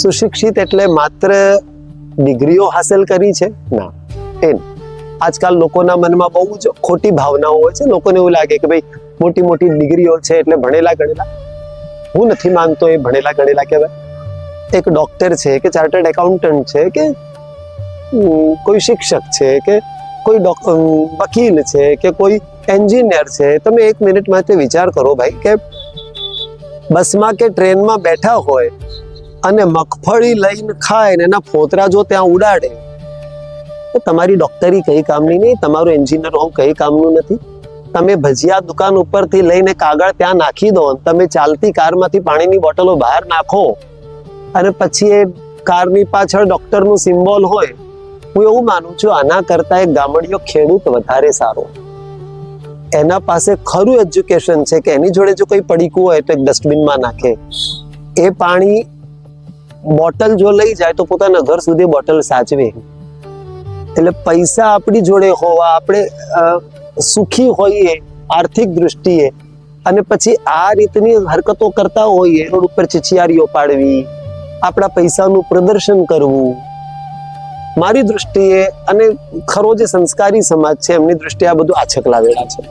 સુશિક્ષિત એટલે માત્ર ડિગ્રીઓ હાંસલ કરી છે ના, એમ આજકાલ લોકોના મનમાં બહુ જ ખોટી ભાવનાઓ હોય છે. લોકોને એવું લાગે કે ભાઈ મોટી મોટી ડિગ્રીઓ છે એટલે ભણેલા ગણેલા. હું નથી માનતો એ ભણેલા ગણેલા કહેવાય. એક ડોક્ટર છે કે ચાર્ટર્ડ એકાઉન્ટન્ટ છે કે કોઈ શિક્ષક છે કે કોઈ વકીલ છે કે કોઈ એન્જિનિયર છે, તમે એક મિનિટ માટે વિચાર કરો ભાઈ કે બસમાં કે ટ્રેનમાં બેઠા હોય અને મગફળી લઈને ખાય ને એના ફોતરા જો ત્યાં ઉડાડે તો તમારી ડોક્ટરી કઈ કામની નહીં, તમારું એન્જિનિયર હોવું કઈ કામનું નથી. તમે ભજીયા દુકાન ઉપરથી લઈને કાગળ ત્યાં નાખી દો, તમે ચાલતી કારમાંથી પાણીની બોટલો બહાર નાખો અને પછી એ કારની પાછળ ડોક્ટરનું સિમ્બોલ હોય. હું એવું માનું છું આના કરતા એક ગામડિયો ખેડૂત વધારે સારો. એના પાસે ખરું એજ્યુકેશન છે કે એની જોડે જો કોઈ પડીકું હોય તો એક ડસ્ટબિનમાં નાખે. એ પાણી બોટલ જો લઈ જાય તો પોતાના ઘર સુધી બોટલ સાચવે. એટલે પૈસા આપણી જોડે હોવા, આપણે સુખી હોઈએ આર્થિક દૃષ્ટિએ, અને પછી આ રીતની હરકતો કરતા હોઈએ, રોડ ઉપર ચિચિયારીઓ પાડવી, આપણા પૈસાનું પ્રદર્શન કરવું, મારી દૃષ્ટિએ અને ખરો જે સંસ્કારી સમાજ છે એમની દૃષ્ટિએ આ બધું આછક લાવેલા છે.